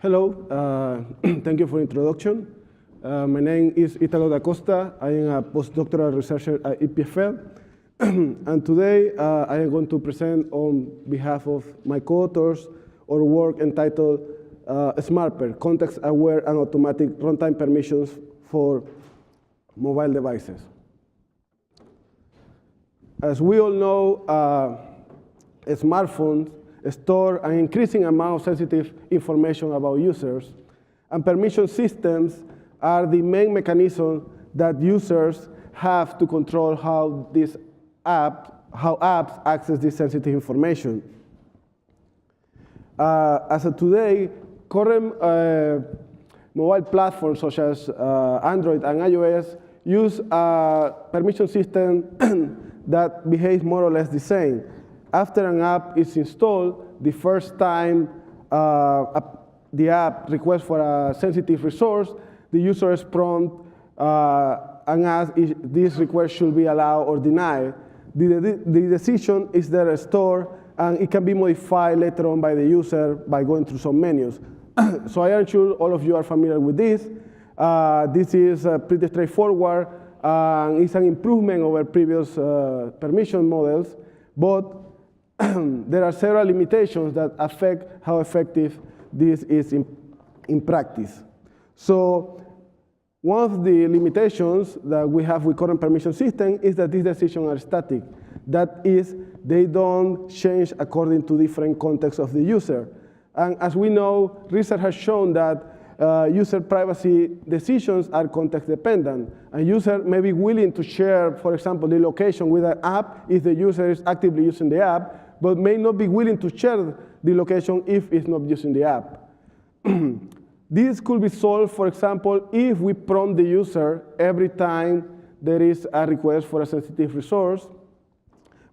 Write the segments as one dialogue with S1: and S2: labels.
S1: Hello, thank you for the introduction. My name is Italo Dacosta. I am a postdoctoral researcher at EPFL. And today I am going to present on behalf of my co-authors our work entitled SmarPer, Context-Aware and Automatic Runtime Permissions for Mobile Devices. As we all know, smartphones store an increasing amount of sensitive information about users, and permission systems are the main mechanism that users have to control how apps access this sensitive information. As of today, current mobile platforms such as Android and iOS use a permission system that behaves more or less the same. After an app is installed, the first time the app requests for a sensitive resource, the user is prompted and asks if this request should be allowed or denied. The decision is then stored, and it can be modified later on by the user by going through some menus. So I am sure all of you are familiar with this. This is pretty straightforward, and it's an improvement over previous permission models, but there are several limitations that affect how effective this is in practice. So one of the limitations that we have with current permission system is that these decisions are static. That is, they don't change according to different contexts of the user. And as we know, research has shown that user privacy decisions are context dependent. A user may be willing to share, for example, the location with an app if the user is actively using the app, but may not be willing to share the location if it's not using the app. This could be solved, for example, if we prompt the user every time there is a request for a sensitive resource,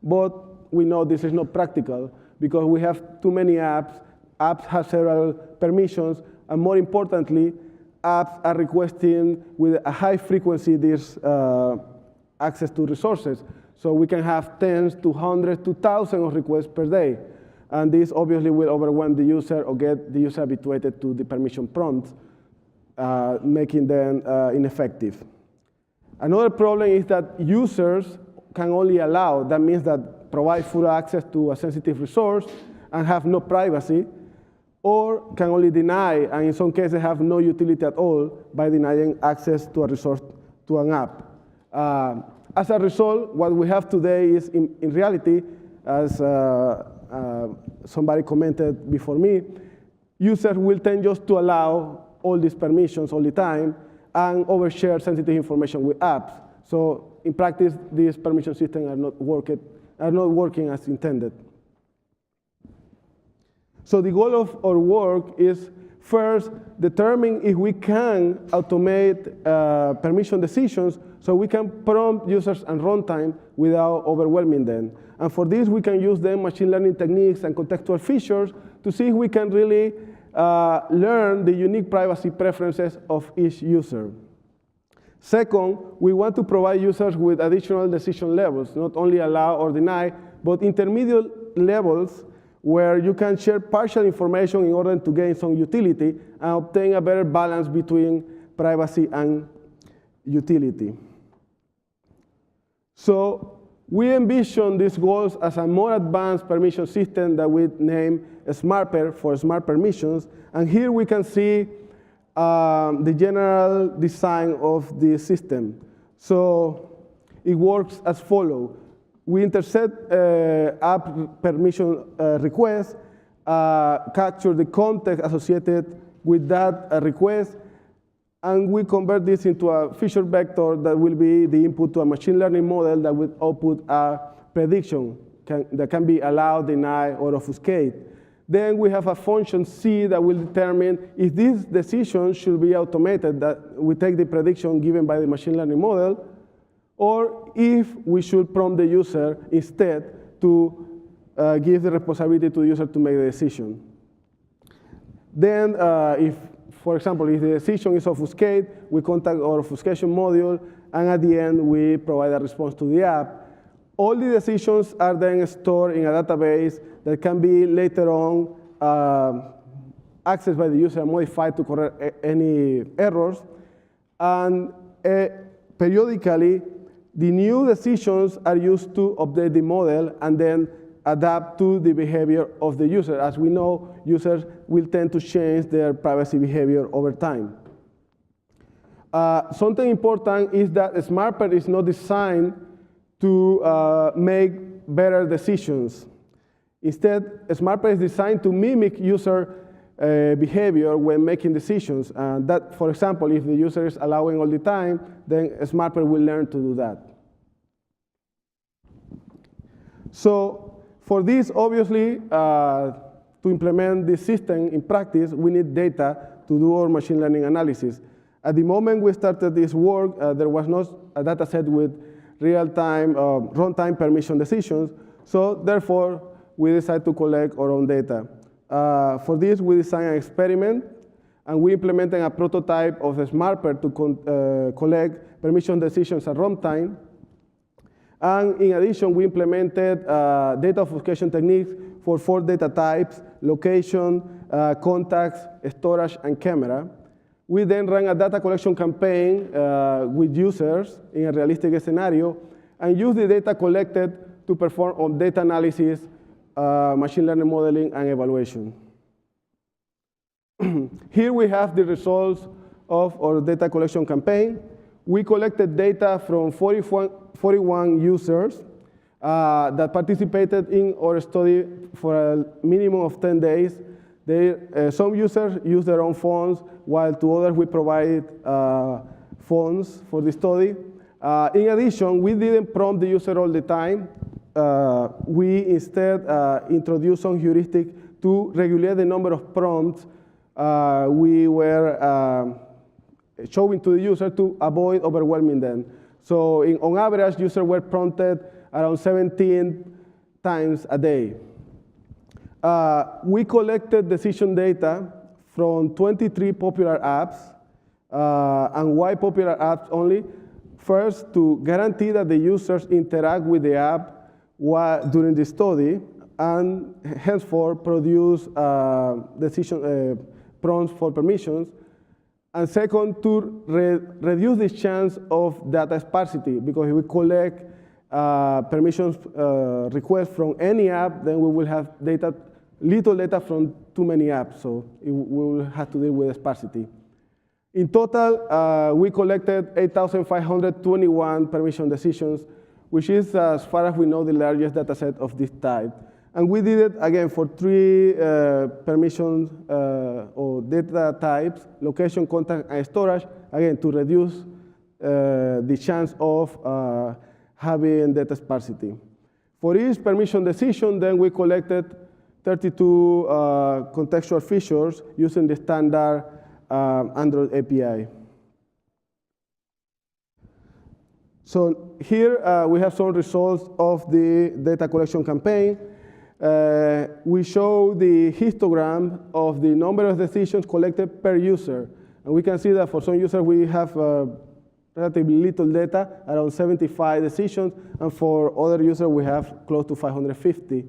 S1: but we know this is not practical because we have too many apps. Apps have several permissions, and more importantly, apps are requesting with a high frequency this access to resources. So we can have tens to hundreds to thousands of requests per day. And this obviously will overwhelm the user or get the user habituated to the permission prompts, making them ineffective. Another problem is that users can only allow, that means that provide full access to a sensitive resource and have no privacy, or can only deny, and in some cases have no utility at all by denying access to a resource to an app. As a result, what we have today is, in reality, as somebody commented before me, users will tend just to allow all these permissions all the time and overshare sensitive information with apps. So in practice, these permission systems are not working as intended. So the goal of our work is first determine if we can automate permission decisions so we can prompt users and runtime without overwhelming them. And for this, we can use then machine learning techniques and contextual features to see if we can really learn the unique privacy preferences of each user. Second, we want to provide users with additional decision levels, not only allow or deny, but intermediate levels where you can share partial information in order to gain some utility and obtain a better balance between privacy and utility. So we envision these goals as a more advanced permission system that we name SmarPer for Smart Permissions. And here we can see the general design of the system. So it works as follows. We intercept app permission request, capture the context associated with that request, and we convert this into a feature vector that will be the input to a machine learning model that will output a prediction that can be allowed, deny, or obfuscate. Then we have a function C that will determine if this decision should be automated, that we take the prediction given by the machine learning model, or if we should prompt the user instead to give the responsibility to the user to make the decision. Then if, for example, if the decision is obfuscate, we contact our obfuscation module, and at the end, we provide a response to the app. All the decisions are then stored in a database that can be later on accessed by the user and modified to correct any errors. And periodically, the new decisions are used to update the model and then adapt to the behavior of the user. As we know, users will tend to change their privacy behavior over time. Something important is that SmarPer is not designed to make better decisions. Instead, SmarPer is designed to mimic user behavior when making decisions. And that, for example, if the user is allowing all the time, then SmarPer will learn to do that. So for this, obviously, to implement this system in practice, we need data to do our machine learning analysis. At the moment we started this work, there was not a data set with real-time runtime permission decisions. So therefore, we decided to collect our own data. For this, we designed an experiment, and we implemented a prototype of the SmarPer to collect permission decisions at runtime. And in addition, we implemented data obfuscation techniques for 4 data types: location, contacts, storage, and camera. We then ran a data collection campaign with users in a realistic scenario and used the data collected to perform on data analysis, machine learning modeling, and evaluation. Here we have the results of our data collection campaign. We collected data from 41 users that participated in our study for a minimum of 10 days. Some users used their own phones, while to others we provided phones for the study. In addition, we didn't prompt the user all the time. We instead introduced some heuristic to regulate the number of prompts we were showing to the user to avoid overwhelming them. So on average, users were prompted around 17 times a day. We collected decision data from 23 popular apps. And why popular apps only? First, to guarantee that the users interact with the app during the study, and henceforth produce decision prompts for permissions. And second, to reduce the chance of data sparsity, because if we collect permissions requests from any app, then we will have little data from too many apps, so we will have to deal with sparsity. In total, we collected 8,521 permission decisions, which is, as far as we know, the largest data set of this type. And we did it, again, for 3 permissions or data types: location, contact, and storage, again, to reduce the chance of having data sparsity. For each permission decision, then we collected 32 contextual features using the standard Android API. So here we have some results of the data collection campaign. We show the histogram of the number of decisions collected per user. And we can see that for some users we have relatively little data, around 75 decisions, and for other users we have close to 550.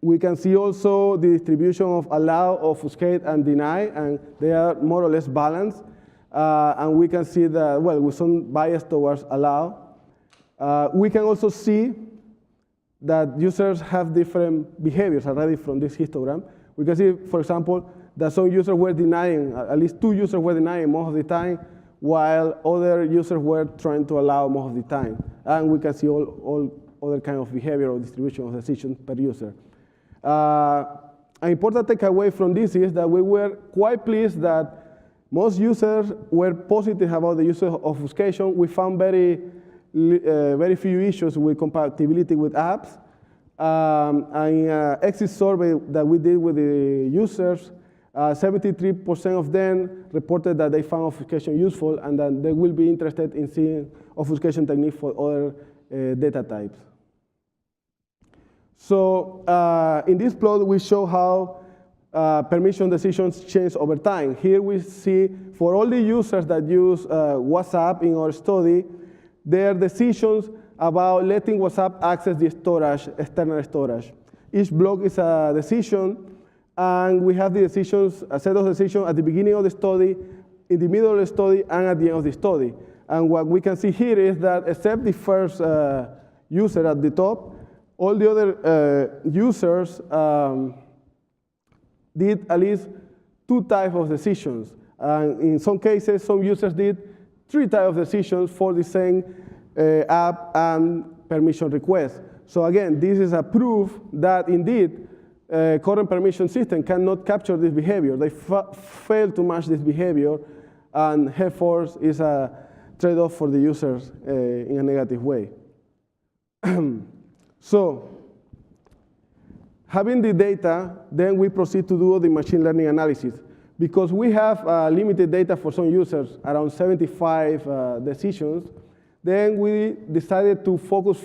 S1: We can see also the distribution of allow, obfuscate, and deny, and they are more or less balanced. And we can see that, well, with some bias towards allow. We can also see that users have different behaviors already from this histogram. We can see, for example, that some users were denying, at least 2 users were denying most of the time, while other users were trying to allow most of the time. And we can see all other kind of behavior or distribution of decisions per user. An important takeaway from this is that we were quite pleased that most users were positive about the use of obfuscation. We found very few issues with compatibility with apps. An exit survey that we did with the users, 73% of them reported that they found obfuscation useful and that they will be interested in seeing obfuscation techniques for other data types. So in this plot, we show how permission decisions change over time. Here we see for all the users that use WhatsApp in our study, their decisions about letting WhatsApp access the storage, external storage. Each block is a decision, And we have the decisions, a set of decisions at the beginning of the study, in the middle of the study, and at the end of the study. And what we can see here is that except the first user at the top, all the other users did at least 2 types of decisions. And in some cases, some users did 3 types of decisions for the same app and permission request. So again, this is a proof that indeed current permission system cannot capture this behavior. They fail to match this behavior, and therefore is a trade-off for the users in a negative way. So, having the data, then we proceed to do the machine learning analysis. Because we have limited data for some users, around 75 decisions, then we decided to focus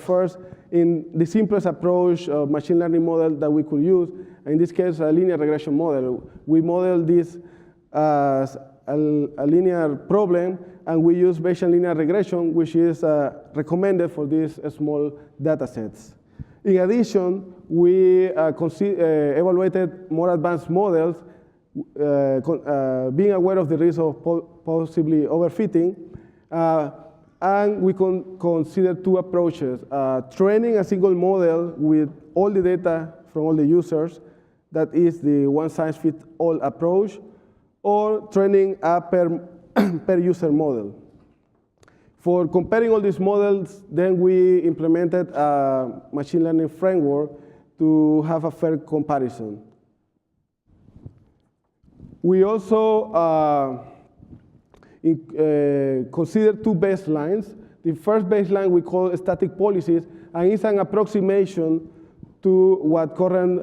S1: first in the simplest approach of machine learning model that we could use. In this case, a linear regression model. We model this as a linear problem, and we use Bayesian linear regression, which is recommended for these small data sets. In addition, we evaluated more advanced models, being aware of the risk of possibly overfitting, and we consider 2 approaches. Training a single model with all the data from all the users, that is the one-size-fits-all approach, or training a per user model. For comparing all these models, then we implemented a machine learning framework to have a fair comparison. We also consider 2 baselines. The first baseline we call static policies, and it's an approximation to what current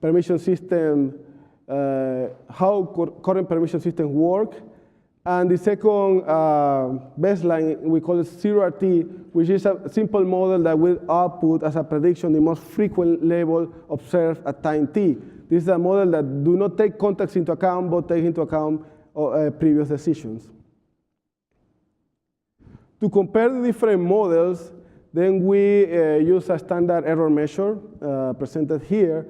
S1: permission system, how current permission systems work. And the second baseline, we call it 0RT, which is a simple model that will output as a prediction the most frequent level observed at time t. This is a model that do not take context into account, but take into account previous decisions. To compare the different models, then we use a standard error measure presented here.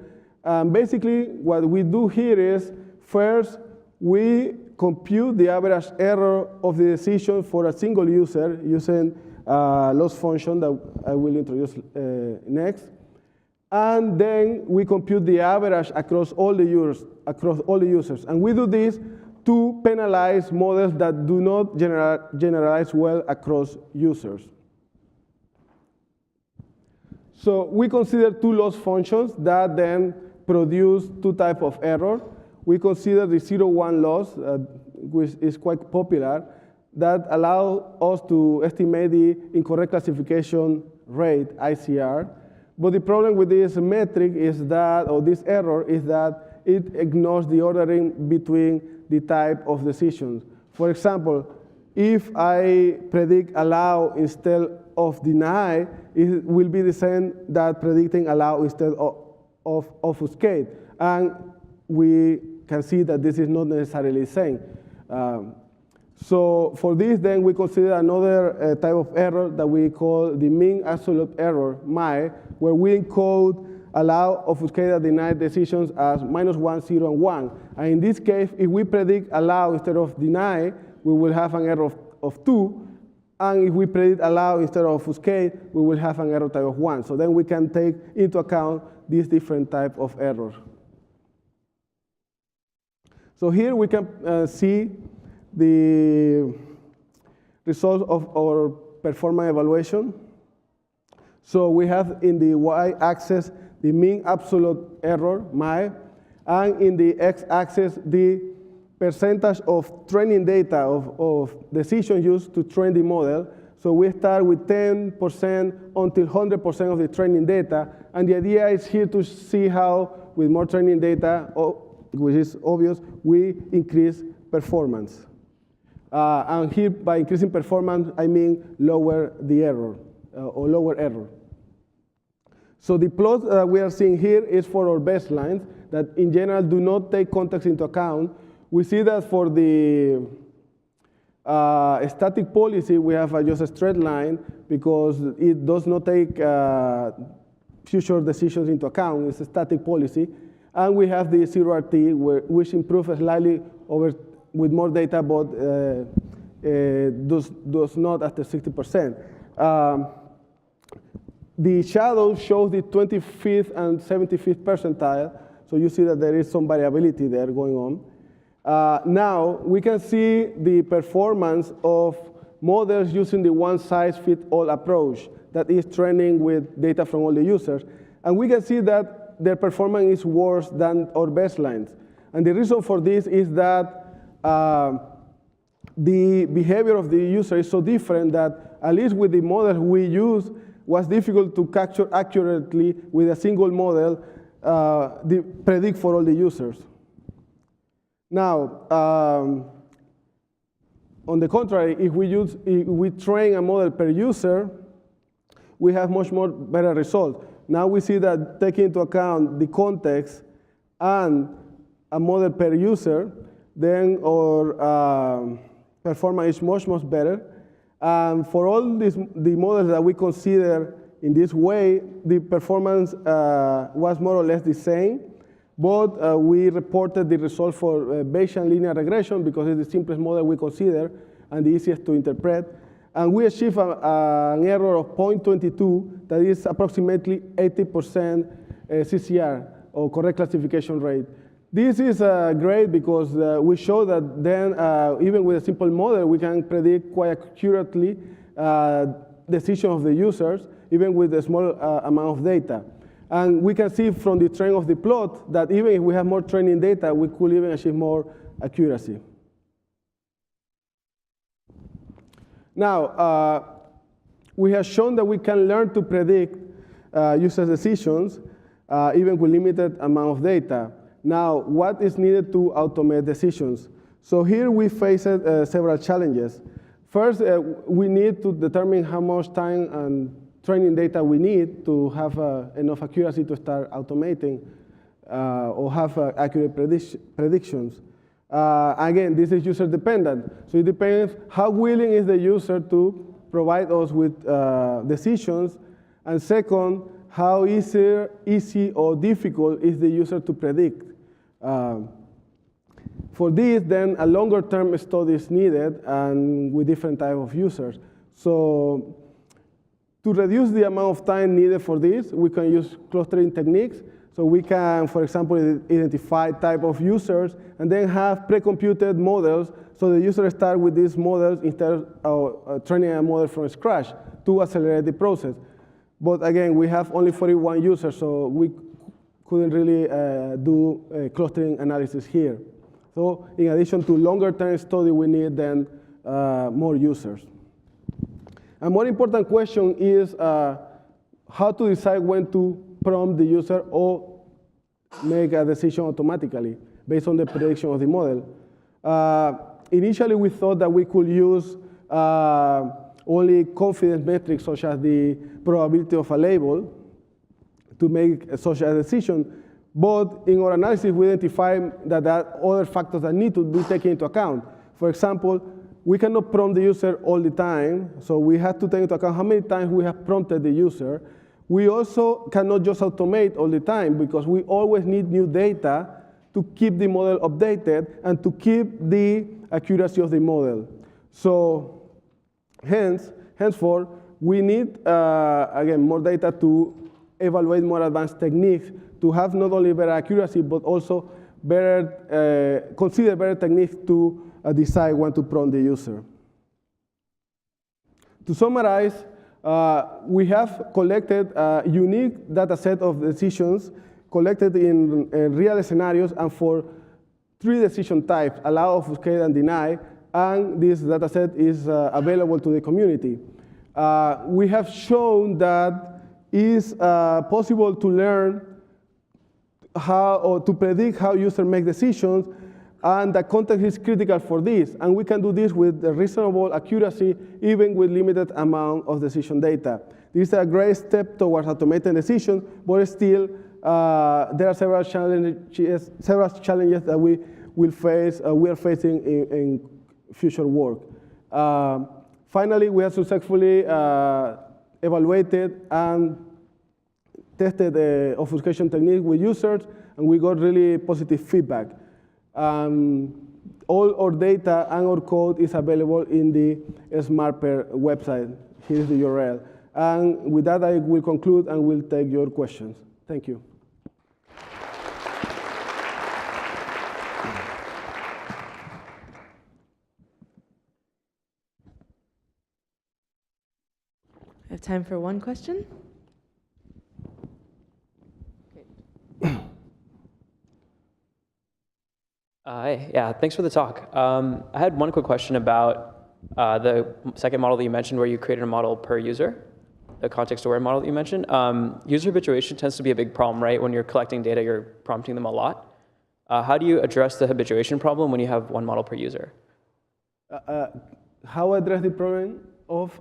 S1: Basically, what we do here is, first, we compute the average error of the decision for a single user using a loss function that I will introduce next. And then we compute the average across all the users. And we do this to penalize models that do not generalize well across users. So we consider 2 loss functions that then produce 2 types of error. We consider the 0-1 loss, which is quite popular, that allow us to estimate the incorrect classification rate, ICR. But the problem with this metric is that, or this error, is that it ignores the ordering between the type of decisions. For example, if I predict allow instead of deny, it will be the same that predicting allow instead of obfuscate. And we can see that this is not necessarily the same. So for this, then we consider another type of error that we call the mean absolute error, MAE, where we encode allow, obfuscate, deny decisions as -1, 0, and 1. And in this case, if we predict allow instead of deny, we will have an error of 2. And if we predict allow instead of obfuscate, we will have an error type of 1. So then we can take into account these different types of errors. So here we can see the results of our performance evaluation. So we have in the y-axis the mean absolute error, MAE, and in the x-axis the percentage of training data of decisions used to train the model. So we start with 10% until 100% of the training data, and the idea is here to see how, with more training data, which is obvious, we increase performance. And here, by increasing performance, I mean lower the error, or lower error. So the plot that we are seeing here is for our baselines that in general do not take context into account. We see that for the static policy, we have just a straight line because it does not take future decisions into account. It's a static policy. And we have the 0RT, which improves slightly with more data, but does not after 60%. The shadow shows the 25th and 75th percentile, so you see that there is some variability there going on. Now, we can see the performance of models using the one-size-fits-all approach that is training with data from all the users. And we can see that their performance is worse than our baselines. And the reason for this is that the behavior of the user is so different that, at least with the models we use, was difficult to capture accurately with a single model, predict for all the users. Now, on the contrary, if we train a model per user, we have much more better results. Now we see that taking into account the context and a model per user, then our performance is much, much better. And for all the models that we consider in this way, the performance was more or less the same, but we reported the result for Bayesian linear regression because it's the simplest model we consider and the easiest to interpret. And we achieved an error of 0.22 that is approximately 80% CCR, or correct classification rate. This is great because we show that then, even with a simple model, we can predict quite accurately decisions of the users, even with a small amount of data. And we can see from the trend of the plot that even if we have more training data, we could even achieve more accuracy. Now, we have shown that we can learn to predict user decisions, even with limited amount of data. Now, what is needed to automate decisions? So here we face several challenges. First, we need to determine how much time and training data we need to have enough accuracy to start automating or have accurate predictions. Again, this is user dependent. So it depends how willing is the user to provide us with decisions. And second, how easy or difficult is the user to predict. For this, then a longer term study is needed and with different type of users. So to reduce the amount of time needed for this, we can use clustering techniques. So we can, for example, identify type of users and then have pre-computed models so the user start with these models instead of training a model from scratch to accelerate the process. But again, we have only 41 users, so we couldn't really do clustering analysis here. So in addition to longer term study, we need then more users. A more important question is how to decide when to prompt the user or make a decision automatically based on the prediction of the model. Initially, we thought that we could use only confidence metrics such as the probability of a label to make such a decision. But in our analysis, we identified that there are other factors that need to be taken into account. For example, we cannot prompt the user all the time, so we have to take into account how many times we have prompted the user. We also cannot just automate all the time because we always need new data to keep the model updated and to keep the accuracy of the model. So henceforth, we need, again, more data to evaluate more advanced techniques to have not only better accuracy, but also better, consider better techniques to decide when to prompt the user. To summarize, we have collected a unique data set of decisions collected in real scenarios and for 3 decision types, allow, obfuscate, and deny, and this data set is available to the community. We have shown that it is possible to learn how, or to predict how users make decisions, and the context is critical for this. And we can do this with a reasonable accuracy, even with limited amount of decision data. This is a great step towards automating decisions, but still, there are several challenges that we are facing in future work. Finally, we have successfully evaluated and tested the obfuscation technique with users, and we got really positive feedback. All our data and our code is available in the SmarPer website. Here's the URL. And with that, I will conclude and will take your questions. Thank you.
S2: I have time for one question.
S3: Yeah, thanks for the talk. I had one quick question about the second model that you mentioned where you created a model per user, the context-aware model that you mentioned. User habituation tends to be a big problem, right? When you're collecting data, you're prompting them a lot. How do you address the habituation problem when you have one model per user?
S1: How address the problem of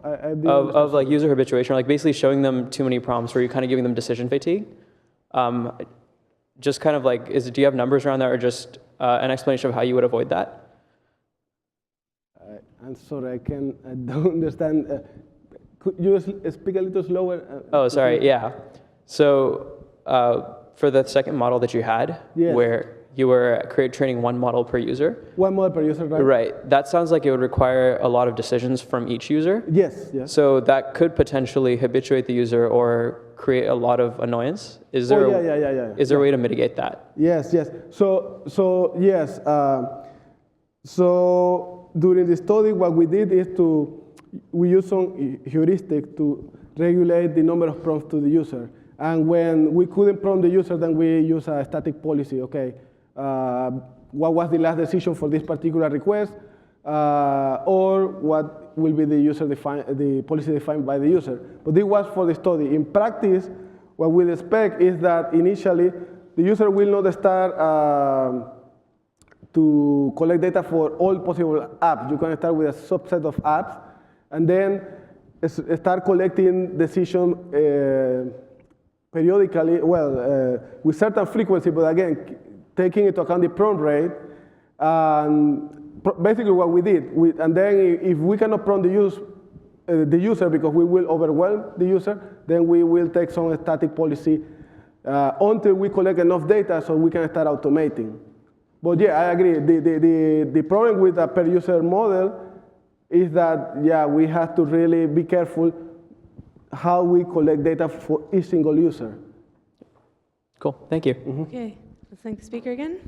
S3: like user habituation, like basically showing them too many prompts where you're kind of giving them decision fatigue. Just kind of like, do you have numbers around that, or just an explanation of how you would avoid that?
S1: I'm sorry, I don't understand. Could you speak a little slower?
S3: Oh, sorry, yeah. So for the second model that you had,
S1: yes,
S3: where you were training one model per user.
S1: One model per user, right?
S3: Right. That sounds like it would require a lot of decisions from each user.
S1: Yes, yes.
S3: So that could potentially habituate the user or create a lot of annoyance. Is there is there a way to mitigate that?
S1: Yes, yes. So yes. So during the study, what we did is we use some heuristic to regulate the number of prompts to the user. And when we couldn't prompt the user, then we use a static policy. Okay, what was the last decision for this particular request, or what will be the policy defined by the user. But this was for the study. In practice, what we'll expect is that initially the user will not start to collect data for all possible apps. You can start with a subset of apps, and then start collecting decision periodically, with certain frequency, but again, taking into account the prompt rate. Basically what we did, and then if we cannot prompt the user because we will overwhelm the user, then we will take some static policy until we collect enough data so we can start automating. But yeah, I agree. The problem with a per user model is that, yeah, we have to really be careful how we collect data for each single user.
S3: Cool, thank you.
S2: Okay, let's thank the speaker again.